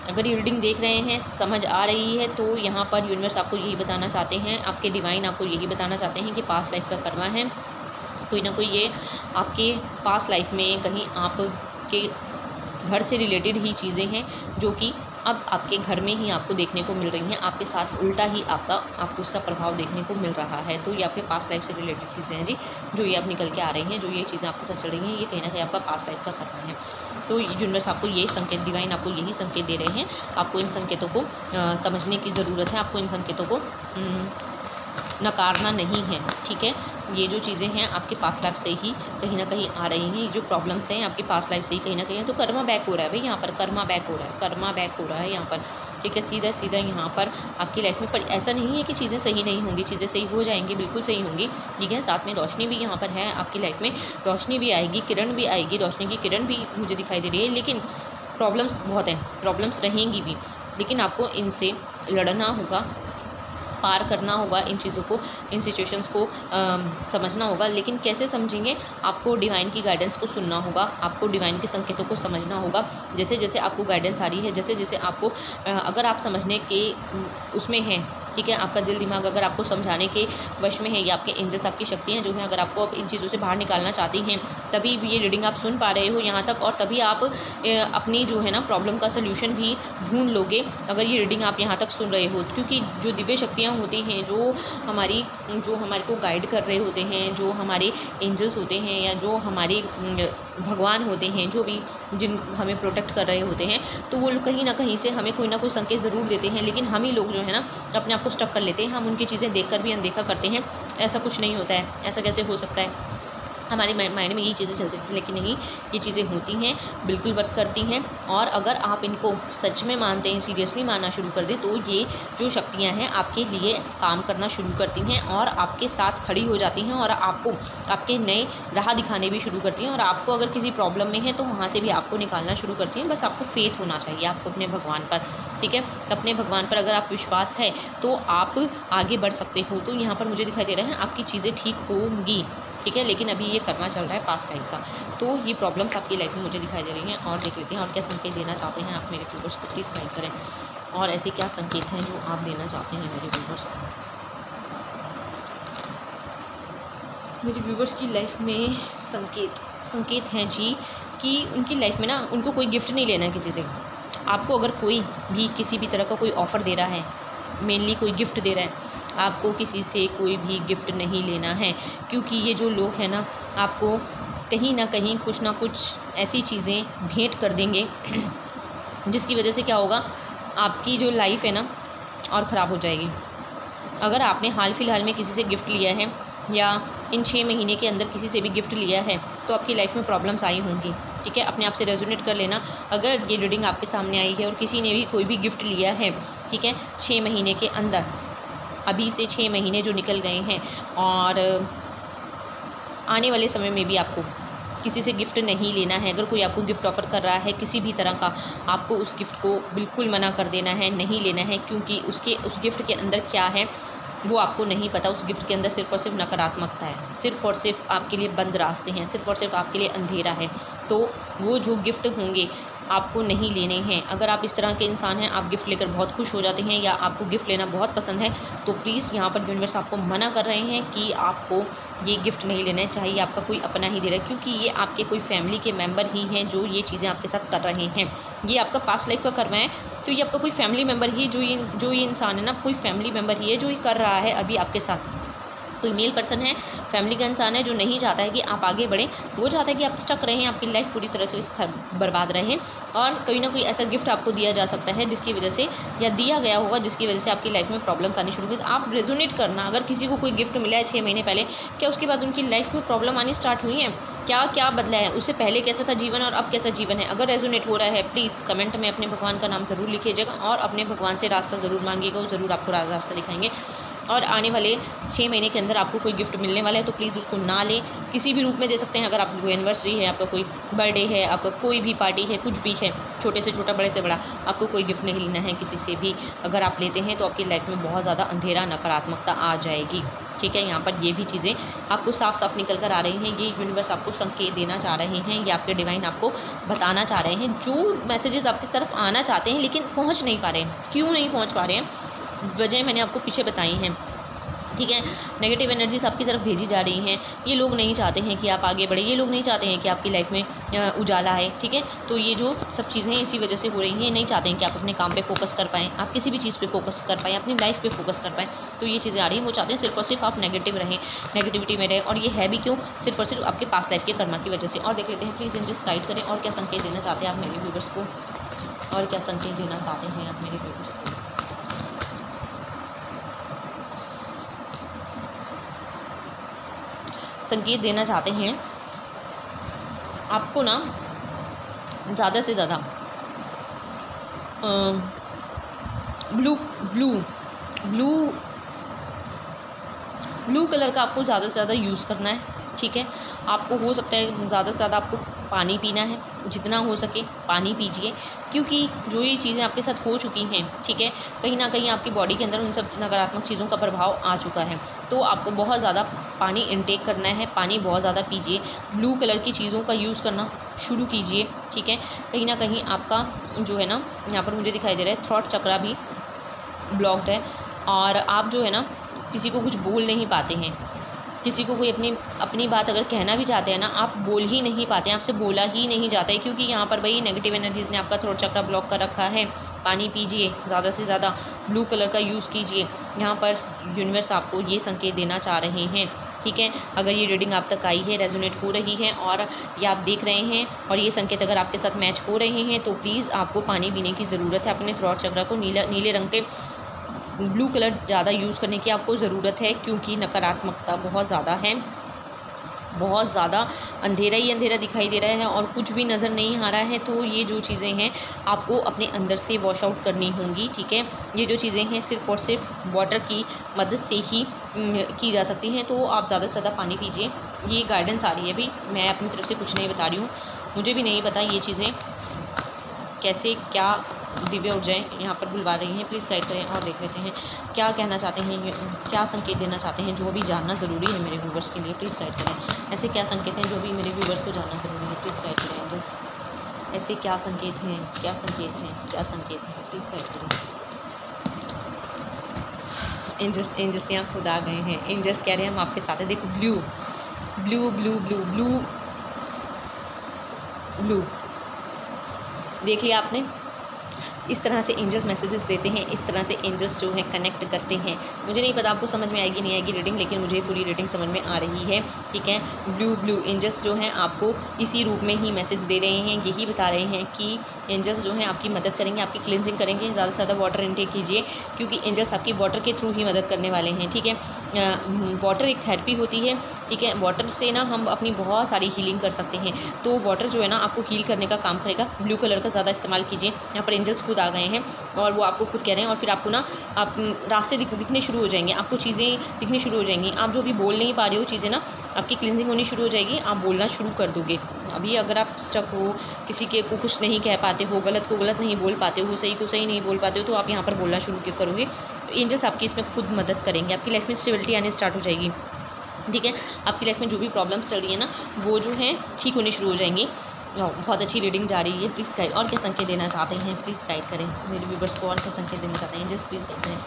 अगर ये रीडिंग देख रहे हैं, समझ आ रही है, तो यहाँ पर यूनिवर्स आपको यही बताना चाहते हैं, आपके डिवाइन आपको यही बताना चाहते हैं कि पास्ट लाइफ का कर्मा है। कोई ना कोई ये आपके पास्ट लाइफ में कहीं आपके घर से रिलेटेड ही चीज़ें हैं, जो कि अब आपके घर में ही आपको देखने को मिल रही हैं, आपके साथ उल्टा ही आपको उसका प्रभाव देखने को मिल रहा है। तो ये आपके पास्ट लाइफ से रिलेटेड चीज़ें हैं जी, जो ये अब निकल के आ रही हैं, जो ये चीज़ें आपके साथ चल रही हैं, ये कहीं ना कहीं आपका पास्ट लाइफ का करना है। तो यूनिवर्स आपको ये संकेत, डिवाइन आपको यही संकेत दे रहे हैं। आपको इन संकेतों को समझने की ज़रूरत है, आपको इन संकेतों को नकारना नहीं है। ठीक है, ये जो चीज़ें हैं आपके पास्ट लाइफ से ही कहीं ना कहीं आ रही हैं, ये जो प्रॉब्लम्स हैं आपकी पास्ट लाइफ से ही कहीं ना कहीं, तो कर्मा बैक हो रहा है भाई, यहाँ पर कर्मा बैक हो रहा है, कर्मा बैक हो रहा है यहाँ पर। ठीक है, सीधा सीधा यहाँ पर आपकी लाइफ में, पर ऐसा नहीं है कि चीज़ें सही नहीं होंगी, चीज़ें सही हो जाएंगी, बिल्कुल सही होंगी। ठीक है, साथ में रोशनी भी यहाँ पर है आपकी लाइफ में, रोशनी भी आएगी, किरण भी आएगी, रोशनी की किरण भी मुझे दिखाई दे रही है। लेकिन प्रॉब्लम्स बहुत हैं, प्रॉब्लम्स रहेंगी भी, लेकिन आपको इनसे लड़ना होगा, पार करना होगा, इन चीज़ों को, इन सिचुएशंस को समझना होगा। लेकिन कैसे समझेंगे, आपको डिवाइन की गाइडेंस को सुनना होगा, आपको डिवाइन के संकेतों को समझना होगा। जैसे जैसे आपको गाइडेंस आ रही है, जैसे जैसे आपको अगर आप समझने के उसमें हैं, ठीक है, आपका दिल दिमाग अगर आपको समझाने के वश में है, या आपके एंजल्स, आपकी शक्तियाँ जो हैं, अगर आपको अब इन चीज़ों से बाहर निकालना चाहती हैं, तभी ये रीडिंग आप सुन पा रहे हो यहाँ तक, और तभी आप अपनी जो है ना प्रॉब्लम का सल्यूशन भी ढूंढ लोगे, अगर ये रीडिंग आप यहाँ तक सुन रहे हो। क्योंकि जो दिव्य शक्तियाँ होती हैं, जो हमारे को गाइड कर रहे होते हैं, जो हमारे एंजल्स होते हैं, या जो हमारे भगवान होते हैं, जो भी जिन हमें प्रोटेक्ट कर रहे होते हैं, तो वो कहीं ना कहीं से हमें कोई ना कोई संकेत ज़रूर देते हैं। लेकिन हम ही लोग जो है ना अपने आप को स्टक कर लेते हैं, हम उनकी चीज़ें देखकर भी अनदेखा करते हैं। ऐसा कुछ नहीं होता है, ऐसा कैसे हो सकता है, हमारे माइंड में यही चीज़ें चलती थी। लेकिन नहीं, ये चीज़ें होती हैं, बिल्कुल वर्क करती हैं। और अगर आप इनको सच में मानते हैं, सीरियसली मानना शुरू कर दें, तो ये जो शक्तियां हैं आपके लिए काम करना शुरू करती हैं, और आपके साथ खड़ी हो जाती हैं, और आपको आपके नए राह दिखाने भी शुरू करती हैं। और आपको अगर किसी प्रॉब्लम में है, तो वहाँ से भी आपको निकालना शुरू करती हैं। बस आपको फेथ होना चाहिए, आपको अपने भगवान पर। ठीक है, अपने भगवान पर अगर आप विश्वास है, तो आप आगे बढ़ सकते हो। तो यहाँ पर मुझे दिखाई दे रहा है आपकी चीज़ें ठीक होंगी। ठीक है, लेकिन अभी ये कर्मा चल रहा है पास्ट लाइफ का, तो ये प्रॉब्लम्स आपकी लाइफ में मुझे दिखाई दे रही हैं। और देख लेते हैं और क्या संकेत देना चाहते हैं आप मेरे व्यूवर्स को, प्लीज़ गाइड करें। और ऐसे क्या संकेत हैं जो आप देना चाहते हैं मेरे व्यूवर्स को। मेरे व्यूवर्स की लाइफ में संकेत हैं जी, कि उनकी लाइफ में ना उनको कोई गिफ्ट नहीं लेना है किसी से। आपको अगर कोई भी किसी भी तरह का कोई ऑफ़र दे रहा है, मेनली कोई गिफ्ट दे रहा है, आपको किसी से कोई भी गिफ्ट नहीं लेना है। क्योंकि ये जो लोग हैं ना, आपको कहीं ना कहीं कुछ ना कुछ ऐसी चीज़ें भेंट कर देंगे जिसकी वजह से क्या होगा, आपकी जो लाइफ है ना और ख़राब हो जाएगी। अगर आपने हाल फिलहाल में किसी से गिफ्ट लिया है, या इन 6 महीने के अंदर किसी से भी गिफ्ट लिया है, तो आपकी लाइफ में प्रॉब्लम्स आई होंगी। ठीक है, अपने आप से रेजोनेट कर लेना। अगर ये रीडिंग आपके सामने आई है और किसी ने भी कोई भी गिफ्ट लिया है, ठीक है, 6 महीने के अंदर, अभी से 6 महीने जो निकल गए हैं, और आने वाले समय में भी आपको किसी से गिफ्ट नहीं लेना है। अगर कोई आपको गिफ्ट ऑफ़र कर रहा है किसी भी तरह का, आपको उस गिफ्ट को बिल्कुल मना कर देना है, नहीं लेना है। क्योंकि उस गिफ्ट के अंदर क्या है वो आपको नहीं पता। उस गिफ्ट के अंदर सिर्फ़ और सिर्फ नकारात्मकता है, सिर्फ़ और सिर्फ आपके लिए बंद रास्ते हैं, सिर्फ़ और सिर्फ आपके लिए अंधेरा है। तो वो जो गिफ्ट होंगे आपको नहीं लेने हैं। अगर आप इस तरह के इंसान हैं, आप गिफ्ट लेकर बहुत खुश हो जाते हैं या आपको गिफ्ट लेना बहुत पसंद है, तो प्लीज़ यहाँ पर यूनिवर्स आपको मना कर रहे हैं कि आपको ये गिफ्ट नहीं लेना चाहिए, आपका कोई अपना ही दे रहा है, क्योंकि ये आपके कोई फैमिली के मेम्बर ही हैं जो ये चीज़ें आपके साथ कर रहे हैं। ये आपका पास्ट लाइफ का कर्म है, तो ये आपका कोई फैमिली मेम्बर ही जो ये इंसान है ना, कोई फैमिली मेम्बर ही है जो ये कर रहा है अभी आपके साथ। कोई मेल पर्सन है, फैमिली का इंसान है जो नहीं चाहता है कि आप आगे बढ़ें, वो चाहता है कि आप स्टक रहें, आपकी लाइफ पूरी तरह से बर्बाद रहे। और कोई ना कोई ऐसा गिफ्ट आपको दिया जा सकता है जिसकी वजह से, या दिया गया होगा जिसकी वजह से आपकी लाइफ में प्रॉब्लम्स आनी शुरू हुई। आप रेजोनेट करना, अगर किसी को कोई गिफ्ट मिला है 6 महीने पहले, क्या उसके बाद उनकी लाइफ में प्रॉब्लम आनी स्टार्ट हुई है? क्या क्या बदला है? उससे पहले कैसा था जीवन और अब कैसा जीवन है? अगर रेजोनेट हो रहा है, प्लीज़ कमेंट में अपने भगवान का नाम ज़रूर लिखिएगा और अपने भगवान से रास्ता ज़रूर मांगिएगा, वो ज़रूर आपको रास्ता दिखाएंगे। और आने वाले 6 महीने के अंदर आपको कोई गिफ्ट मिलने वाला है, तो प्लीज़ उसको ना लें, किसी भी रूप में दे सकते हैं। अगर आपकी कोई एनिवर्सरी है, आपका कोई बर्थडे है, आपका कोई भी पार्टी है, कुछ भी है, छोटे से छोटा, बड़े से बड़ा, आपको कोई गिफ्ट नहीं लेना है किसी से भी। अगर आप लेते हैं तो आपकी लाइफ में बहुत ज़्यादा अंधेरा, नकारात्मकता आ जाएगी। ठीक है, यहाँ पर ये भी चीज़ें आपको साफ साफ निकल कर आ रही हैं। ये यूनिवर्स आपको संकेत देना चाह रहे हैं, ये आपके डिवाइन आपको बताना चाह रहे हैं। जो मैसेजेस आपकी तरफ आना चाहते हैं लेकिन पहुँच नहीं पा रहे हैं, क्यों नहीं पहुँच पा रहे हैं, वजह मैंने आपको पीछे बताई हैं। ठीक है, नेगेटिव एनर्जीज आपकी तरफ भेजी जा रही हैं। ये लोग नहीं चाहते हैं कि आप आगे बढ़े, ये लोग नहीं चाहते हैं कि आपकी लाइफ में उजाला आए। ठीक है, तो ये जो सब चीज़ें इसी वजह से हो रही हैं, नहीं चाहते हैं कि आप अपने काम पे फोकस कर पाएँ, आप किसी भी चीज़ पे फोकस कर पाएँ, अपनी लाइफ पे फोकस कर पाएँ। तो ये चीज़ें आ रही हैं, वो चाहते हैं सिर्फ और सिर्फ आप नेगेटिव रहें, नेगेटिविटी में रहें। और ये है भी क्यों? सिर्फ और सिर्फ आपके पास्ट लाइफ के कर्मा की वजह से। और देख लेते हैं प्लीज़ एंजल्स गाइड करें, और क्या संकेत देना चाहते हैं आप मेरे व्यूवर्स को, और क्या संकेत देना चाहते हैं आप मेरे व्यूवर्स को। संकेत देना चाहते हैं आपको ना ज़्यादा से ज़्यादा blue blue blue blue colour का आपको ज़्यादा से ज़्यादा यूज़ करना है। ठीक है, आपको हो सकता है ज़्यादा से ज़्यादा आपको पानी पीना है, जितना हो सके पानी पीजिए, क्योंकि जो ये चीज़ें आपके साथ हो चुकी हैं, ठीक है, कहीं ना कहीं आपकी बॉडी के अंदर उन सब नकारात्मक चीज़ों का प्रभाव आ चुका है। तो आपको बहुत ज़्यादा पानी इनटेक करना है, पानी बहुत ज़्यादा पीजिए, ब्लू कलर की चीज़ों का यूज़ करना शुरू कीजिए। ठीक है, कहीं ना कहीं आपका जो है ना, यहाँ पर मुझे दिखाई दे रहा है थ्रॉट चक्रा भी ब्लॉक्ड है, और आप जो है ना किसी को कुछ बोल नहीं पाते हैं, किसी को कोई अपनी बात अगर कहना भी चाहते हैं ना, आप बोल ही नहीं पाते हैं, आपसे बोला ही नहीं जाता है, क्योंकि यहाँ पर भाई नेगेटिव एनर्जीज़ ने आपका थ्रोट चक्रा ब्लॉक कर रखा है। पानी पीजिए, ज़्यादा से ज़्यादा ब्लू कलर का यूज़ कीजिए। यहाँ पर यूनिवर्स आपको ये संकेत देना चाह रहे हैं। ठीक है, अगर ये रीडिंग आप तक आई है, रेजोनेट हो रही है और ये आप देख रहे हैं और ये संकेत अगर आपके साथ मैच हो रहे हैं, तो प्लीज़ आपको पानी पीने की ज़रूरत है। अपने थ्रोट चक्रा को नीले रंग के ब्लू कलर ज़्यादा यूज़ करने की आपको ज़रूरत है, क्योंकि नकारात्मकता बहुत ज़्यादा है, बहुत ज़्यादा अंधेरा ही अंधेरा दिखाई दे रहा है और कुछ भी नज़र नहीं आ रहा है। तो ये जो चीज़ें हैं आपको अपने अंदर से वॉश आउट करनी होंगी। ठीक है, ये जो चीज़ें हैं सिर्फ़ और सिर्फ वाटर की मदद से ही की जा सकती हैं। तो आप ज़्यादा से ज़्यादा पानी पीजिए। ये गाइडेंस आ रही है भाई, मैं अपनी तरफ से कुछ नहीं बता रही हूँ, मुझे भी नहीं पता ये चीज़ें कैसे क्या दिव्य ऊर्जाएँ यहाँ पर बुलवा रही हैं। प्लीज़ गाइड करें और देख लेते हैं क्या कहना चाहते हैं, क्या संकेत देना चाहते हैं, जो भी जानना ज़रूरी है मेरे व्यूवर्स के लिए। प्लीज़ गाइड करें, ऐसे क्या संकेत हैं जो भी मेरे व्यूवर्स को जानना ज़रूरी है। प्लीज़ गाइड करें एंजल्स, ऐसे क्या संकेत हैं, क्या संकेत हैं, क्या संकेत हैं, प्लीज़ गाइड करें। एंजल्स यहाँ खुद आ गए हैं। एंजल्स कह रहे हैं हम आपके साथ हैं। देखो blue blue blue blue blue blue, देख लिया आपने। इस तरह से एंजल्स मैसेजेस देते हैं, इस तरह से एंजल्स जो है कनेक्ट करते हैं। मुझे नहीं पता आपको समझ में आएगी नहीं आएगी रीडिंग, लेकिन मुझे पूरी रीडिंग समझ में आ रही है। ठीक है, ब्लू एंजल्स जो हैं आपको इसी रूप में ही मैसेज दे रहे हैं, यही बता रहे हैं कि एंजल्स जो हैं आपकी मदद करेंगे, आपकी क्लिनजिंग करेंगे। ज़्यादा से ज़्यादा वाटर इनटेक कीजिए, क्योंकि एंजल्स आपकी वाटर के थ्रू ही मदद करने वाले हैं। ठीक है, वाटर एक थेरेपी होती है। ठीक है, वाटर से ना हम अपनी बहुत सारी हीलिंग कर सकते हैं। तो वाटर जो है ना आपको हील करने का काम करेगा। ब्लू कलर का ज़्यादा इस्तेमाल कीजिए। यहाँ पर एंजल्स खुद आ गए हैं और वो आपको खुद कह रहे हैं, और फिर आपको ना आप रास्ते दिखने शुरू हो जाएंगे, आपको चीज़ें दिखनी शुरू हो जाएंगी। आप जो भी बोल नहीं पा रहे हो चीज़ें ना, आपकी क्लिनजिंग होनी शुरू हो जाएगी, आप बोलना शुरू कर दोगे। अभी अगर आप स्टक हो, किसी के को कुछ नहीं कह पाते हो, गलत को गलत नहीं बोल पाते हो, सही को सही नहीं बोल पाते हो, तो आप यहाँ पर बोलना शुरू करोगे तो एंजल्स आपकी इसमें खुद मदद करेंगे। आपकी लाइफ में स्टेबिलिटी आनी स्टार्ट हो जाएगी। ठीक है, आपकी लाइफ में जो भी प्रॉब्लम्स चल रही है ना, वो जो है ठीक होनी शुरू हो जाएंगी। बहुत अच्छी रीडिंग जा रही है, प्लीज़ गाइड। और क्या संकेत देना चाहते हैं प्लीज़ गाइड करें मेरे व्यूवर्स को। और क्या संकेत देना चाहते हैं जस्ट प्लीज़ गाइड करें।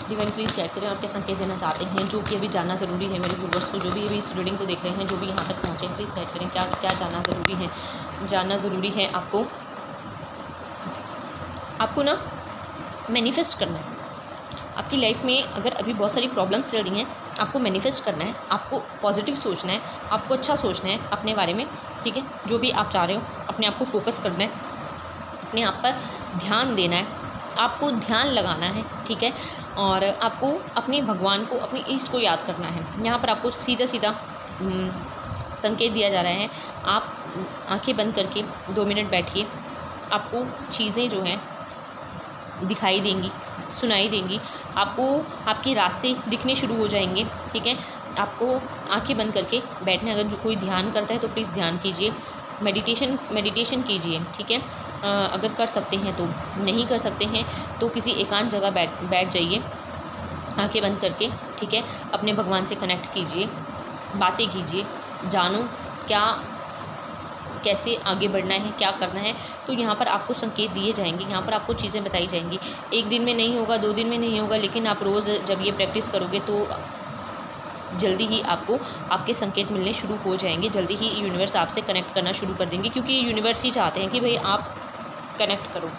डिवाइन प्लीज़ गाइड करें। और क्या संकेत देना चाहते हैं जो कि अभी जानना ज़रूरी है मेरे व्यूवर्स को, जो भी अभी इस रीडिंग को देख रहे हैं, जो भी यहाँ तक पहुँचे, प्लीज़ गाइड करें। क्या क्या जानना ज़रूरी है? जानना ज़रूरी है आपको ना मैनिफेस्ट करना है। आपकी लाइफ में अगर अभी बहुत सारी प्रॉब्लम्स चल रही हैं, आपको मैनिफेस्ट करना है, आपको पॉजिटिव सोचना है, आपको अच्छा सोचना है अपने बारे में, ठीक है। जो भी आप चाह रहे हो अपने आप को फोकस करना है, अपने आप पर ध्यान देना है, आपको ध्यान लगाना है, ठीक है। और आपको अपने भगवान को, अपने ईष्ट को याद करना है। यहाँ पर आपको सीधा सीधा संकेत दिया जा रहा है। आप आंखें बंद करके 2 मिनट बैठिए, आपको चीज़ें जो हैं दिखाई देंगी, सुनाई देंगी, आपको आपके रास्ते दिखने शुरू हो जाएंगे, ठीक है। आपको आंखें बंद करके बैठना। अगर जो कोई ध्यान करता है तो प्लीज़ ध्यान कीजिए, मेडिटेशन कीजिए, ठीक है। अगर कर सकते हैं तो, नहीं कर सकते हैं तो किसी एकांत जगह बैठ जाइए आंखें बंद करके, ठीक है। अपने भगवान से कनेक्ट कीजिए, बातें कीजिए, जानो कैसे आगे बढ़ना है, क्या करना है। तो यहाँ पर आपको संकेत दिए जाएंगे, यहाँ पर आपको चीज़ें बताई जाएंगी। 1 दिन में नहीं होगा, 2 दिन में नहीं होगा, लेकिन आप रोज़ जब ये प्रैक्टिस करोगे तो जल्दी ही आपको आपके संकेत मिलने शुरू हो जाएंगे। जल्दी ही यूनिवर्स आपसे कनेक्ट करना शुरू कर देंगे, क्योंकि यूनिवर्स ही चाहते हैं कि भाई आप कनेक्ट करो,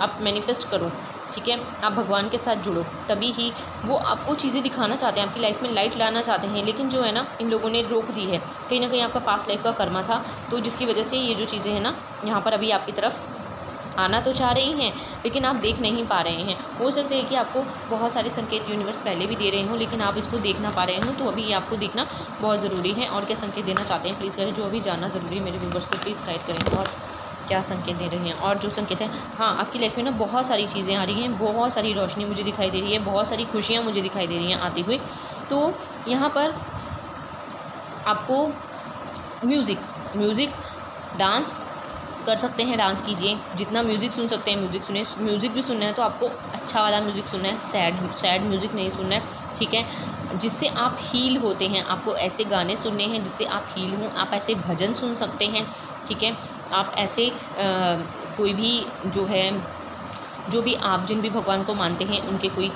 आप मैनिफेस्ट करो, ठीक है। आप भगवान के साथ जुड़ो, तभी ही वो आपको चीज़ें दिखाना चाहते हैं, आपकी लाइफ में लाइट लाना चाहते हैं। लेकिन जो है ना, इन लोगों ने रोक दी है। कहीं ना कहीं आपका पास्ट लाइफ का कर्मा था, तो जिसकी वजह से ये जो चीज़ें हैं ना, यहाँ पर अभी आपकी तरफ आना तो चाह रही हैं, लेकिन आप देख नहीं पा रहे हैं। हो सकता है कि आपको बहुत सारे संकेत यूनिवर्स पहले भी दे रहे हों, लेकिन आप इसको देख ना पा रहे हो, तो अभी ये आपको देखना बहुत ज़रूरी है। और क्या संकेत देना चाहते हैं प्लीज़ करें, जो अभी जानना ज़रूरी है मेरे व्यूवर्स को, प्लीज़ गाइड करें। और क्या संकेत दे रही हैं, और जो संकेत है, हाँ, आपकी लाइफ में ना बहुत सारी चीज़ें आ रही हैं, बहुत सारी रोशनी मुझे दिखाई दे रही है, बहुत सारी खुशियाँ मुझे दिखाई दे रही हैं आती हुई। तो यहाँ पर आपको म्यूज़िक डांस कर सकते हैं, डांस कीजिए, जितना म्यूज़िक सुन सकते हैं म्यूज़िक सुने। म्यूज़िक भी सुनना है तो आपको अच्छा वाला म्यूज़िक सुनना है, सैड म्यूज़िक नहीं सुनना है, ठीक है। जिससे आप हील होते हैं, आपको ऐसे गाने सुनने हैं जिससे आप हील हों। आप ऐसे भजन सुन सकते हैं, ठीक है। आप ऐसे कोई भी जो है, जो भी आप जिन भी भगवान को मानते हैं उनके कोई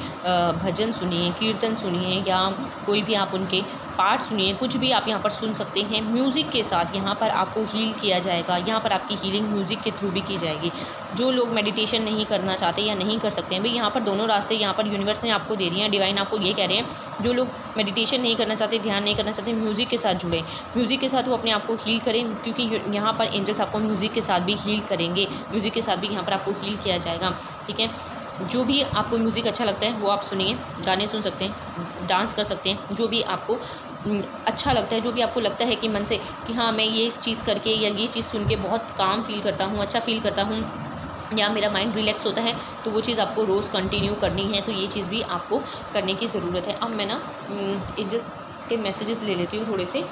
भजन सुनिए, कीर्तन सुनिए, या कोई भी आप उनके पाठ सुनिए, कुछ भी आप यहाँ पर सुन सकते हैं म्यूज़िक के साथ। यहाँ पर आपको हील किया जाएगा, यहाँ पर आपकी हीलिंग म्यूज़िक के थ्रू भी की जाएगी। जो लोग मेडिटेशन नहीं करना चाहते या नहीं कर सकते हैं, भाई यहाँ पर दोनों रास्ते यहाँ पर यूनिवर्स ने आपको दे दिए हैं। डिवाइन आपको ये कह रहे हैं, जो लोग मेडिटेशन नहीं करना चाहते, ध्यान नहीं करना चाहते, म्यूज़िक के साथ जुड़ें, म्यूज़िक के साथ वो अपने आप को हील करें, क्योंकि यहाँ पर एंजल्स आपको म्यूज़िक के साथ भी हील करेंगे, म्यूज़िक के साथ भी यहाँ पर आपको हील किया जाएगा, ठीक है। जो भी आपको म्यूज़िक अच्छा लगता है वो आप सुनिए, गाने सुन सकते हैं, डांस कर सकते हैं, जो भी आपको अच्छा लगता है, जो भी आपको लगता है कि मन से कि हाँ, मैं ये चीज़ करके या ये चीज़ सुन के बहुत काम फील करता हूँ, अच्छा फील करता हूँ, या मेरा माइंड रिलैक्स होता है, तो वो चीज़ आपको रोज़ कंटिन्यू करनी है। तो ये चीज़ भी आपको करने की ज़रूरत है। अब मैं ना एंजल्स के मैसेजेस ले लेती हूँ थोड़े से,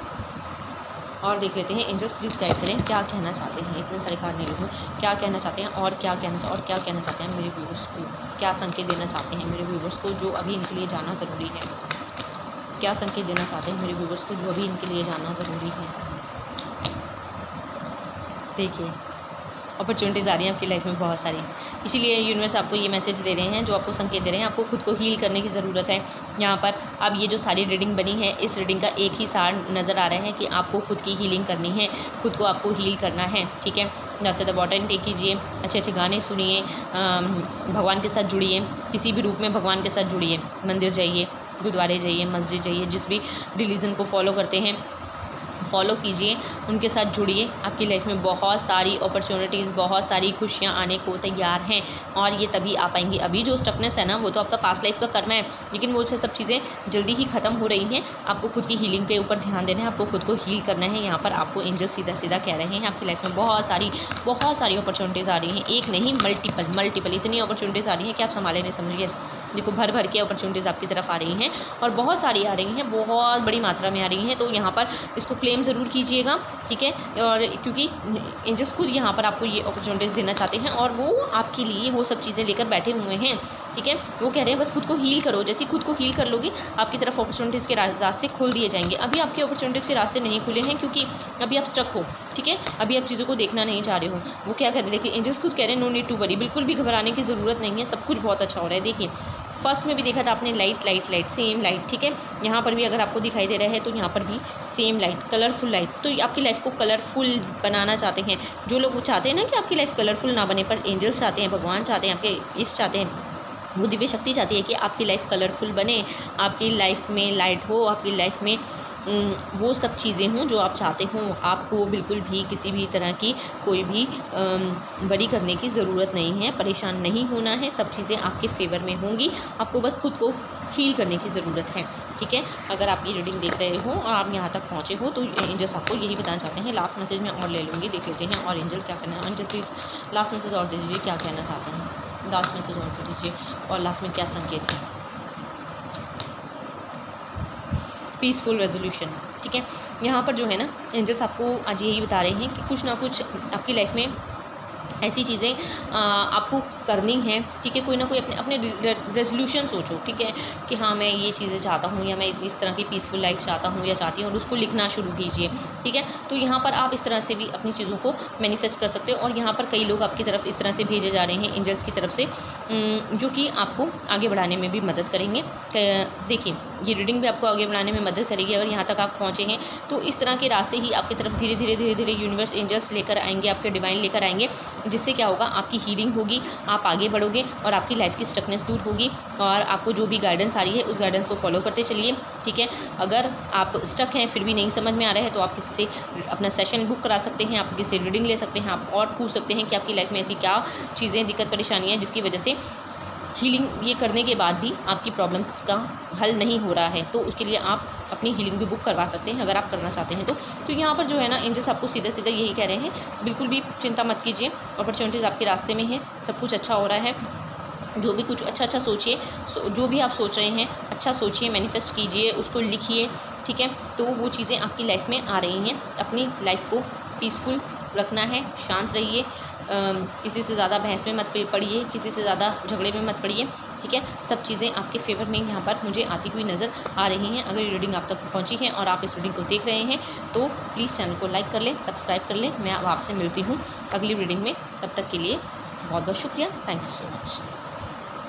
और देख लेते हैं एंजल्स प्लीज़ गाइड करें क्या कहना चाहते हैं। इतने सारे कार्ड नहीं लिखूँ, क्या कहना चाहते हैं और क्या कहना चाहते हैं मेरे व्यूवर्स को, क्या संकेत देना चाहते हैं मेरे व्यूवर्स को, जो अभी इनके लिए जानना ज़रूरी है। क्या संकेत देना चाहते हैं मेरे व्यूवर्स को, जो अभी इनके लिए जानना ज़रूरी है। देखिए, अपॉर्चुनिटीज़ आ रही हैं आपकी लाइफ में बहुत सारी, इसीलिए यूनिवर्स आपको ये मैसेज दे रहे हैं, जो आपको संकेत दे रहे हैं। आपको खुद को हील करने की ज़रूरत है। यहाँ पर अब ये जो सारी रीडिंग बनी है, इस रीडिंग का एक ही सार नज़र आ रहा है कि आपको खुद की हीलिंग करनी है, खुद को आपको हील करना है, ठीक है। जैसे द बॉटल टेक कीजिए, अच्छे अच्छे गाने सुनिए, भगवान के साथ जुड़िए, किसी भी रूप में भगवान के साथ जुड़िए, मंदिर जाइए, गुरुद्वारे जाइए, मस्जिद जाइए, जिस भी रिलीजन को फॉलो करते हैं फॉलो कीजिए, उनके साथ जुड़िए। आपकी लाइफ में बहुत सारी अपॉर्चुनिटीज़, बहुत सारी खुशियाँ आने को तैयार हैं, और ये तभी आ पाएंगी। अभी जो स्टकनेस है ना, वो तो आपका पास्ट लाइफ का कर्म है, लेकिन वो सब चीज़ें जल्दी ही ख़त्म हो रही हैं। आपको खुद की हीलिंग के ऊपर ध्यान देना है, आपको खुद को हील करना है। यहाँ पर आपको एंजल सीधा सीधा कह रहे हैं, आपकी लाइफ में बहुत सारी अपॉर्चुनिटीज़ आ रही हैं, एक नहीं मल्टीपल इतनी अपॉर्चुनिटीज़ आ रही हैं कि आप संभाले नहीं समझिए। देखो, भर के अपॉर्चुनिटीज़ आपकी तरफ आ रही हैं, और बहुत सारी आ रही हैं, बहुत बड़ी मात्रा में आ रही हैं। तो यहाँ पर इसको क्लेम क्लाइम ज़रूर कीजिएगा, ठीक है। और क्योंकि एंजल्स खुद यहाँ पर आपको ये अपॉर्चुनिटीज़ देना चाहते हैं और वो आपके लिए वो सब चीज़ें लेकर बैठे हुए हैं, ठीक है। वो कह रहे हैं बस खुद को हील करो, जैसे खुद को हील कर लोगे आपकी तरफ अपॉर्चुनिटीज़ के रास्ते खोल दिए जाएंगे। अभी आपके अपॉर्चुनिटीज़ के रास्ते नहीं खुले हैं क्योंकि अभी आप स्टक हो, ठीक है। अभी आप चीज़ों को देखना नहीं चाह रहे हो। वो क्या कहते हैं, देखिए एंजल्स खुद कह रहे हैं नो नीड टू वरी, बिल्कुल भी घबराने की ज़रूरत नहीं है, सब कुछ बहुत अच्छा हो रहा है। देखिए फर्स्ट में भी देखा था आपने light light light, same light, ठीक है। यहाँ पर भी अगर आपको दिखाई दे रहा है तो यहाँ पर भी सेम लाइट, कलरफुल लाइट। तो आपकी लाइफ को कलरफुल बनाना चाहते हैं जो लोग चाहते हैं ना कि आपकी लाइफ कलरफुल ना बने, पर एंजल्स चाहते हैं, भगवान चाहते हैं, आपके इष्ट चाहते हैं, वो दिव्य शक्ति चाहती है कि आपकी लाइफ कलरफुल बने, आपकी लाइफ में लाइट हो, आपकी लाइफ में वो सब चीज़ें हों जो आप चाहते हों। आपको बिल्कुल भी किसी भी तरह की कोई भी वरी करने की ज़रूरत नहीं है, परेशान नहीं होना है, सब चीज़ें आपके फेवर में होंगी। आपको बस खुद को हील करने की ज़रूरत है, ठीक है। अगर आप ये रीडिंग देख रहे हो और आप यहाँ तक पहुँचे हो तो एंजल्स आपको यही बताना चाहते हैं। लास्ट मैसेज में और ले लूँगी, देख लेते हैं और एंजल क्या कहना है। एंजल प्लीज़ लास्ट मैसेज और दे दीजिए, क्या कहना चाहते हैं, लास्ट मैसेज और दे दीजिए और लास्ट में क्या संकेत है। पीसफुल रेजोल्यूशन, ठीक है। यहाँ पर जो है ना एंजल्स आपको आज यही बता रहे हैं कि कुछ ना कुछ आपकी लाइफ में ऐसी चीज़ें आपको करनी है, ठीक है। कोई ना कोई अपने अपने रेजोल्यूशन सोचो, ठीक है, कि हाँ मैं ये चीज़ें चाहता हूँ या मैं इस तरह की पीसफुल लाइफ चाहता हूँ या चाहती हूँ, और उसको लिखना शुरू कीजिए, ठीक है। तो यहाँ पर आप इस तरह से भी अपनी चीज़ों को मैनिफेस्ट कर सकते हो और यहाँ पर कई लोग आपकी तरफ इस तरह से भेजे जा रहे हैं एंजल्स की तरफ से जो कि आपको आगे बढ़ाने में भी मदद करेंगे। देखिए ये रीडिंग भी आपको आगे बढ़ाने में मदद करेगी। अगर यहाँ तक आप पहुँचे हैं तो इस तरह के रास्ते ही आपकी तरफ धीरे धीरे धीरे धीरे यूनिवर्स एंजल्स लेकर आएंगे, आपके डिवाइन लेकर आएंगे, जिससे क्या होगा आपकी हीलिंग होगी, आप आगे बढ़ोगे और आपकी लाइफ की स्टकनेस दूर होगी और आपको जो भी गाइडेंस आ रही है उस गाइडेंस को फॉलो करते चलिए, ठीक है। अगर आप स्टक हैं फिर भी नहीं समझ में आ रहा है तो आप किसी से अपना सेशन बुक करा सकते हैं, आप किसी से रीडिंग ले सकते हैं, आप और पूछ सकते हैं कि आपकी लाइफ में ऐसी क्या चीज़ें, दिक्कत, परेशानियाँ हैं जिसकी वजह से हीलिंग ये करने के बाद भी आपकी प्रॉब्लम्स का हल नहीं हो रहा है। तो उसके लिए आप अपनी हीलिंग भी बुक करवा सकते हैं अगर आप करना चाहते हैं तो यहाँ पर जो है ना एंजल्स आपको सीधे सीधे यही कह रहे हैं, बिल्कुल भी चिंता मत कीजिए, अपॉर्चुनिटीज़ आपके रास्ते में है, सब कुछ अच्छा हो रहा है। जो भी कुछ अच्छा सोचिए, जो भी आप सोच रहे हैं अच्छा सोचिए, मैनिफेस्ट कीजिए, उसको लिखिए, ठीक है। तो वो चीज़ें आपकी लाइफ में आ रही हैं। अपनी लाइफ को पीसफुल रखना है, शांत रहिए, किसी से ज़्यादा बहस में मत पड़िए, किसी से ज़्यादा झगड़े में मत पड़िए, ठीक है। सब चीज़ें आपके फेवर में यहाँ पर मुझे आती हुई नज़र आ रही हैं। अगर ये रीडिंग आप तक पहुँची है और आप इस रीडिंग को देख रहे हैं तो प्लीज़ चैनल को लाइक कर लें, सब्सक्राइब कर लें। मैं अब आपसे मिलती हूँ अगली रीडिंग में, तब तक के लिए बहुत बहुत शुक्रिया। Thank you so much.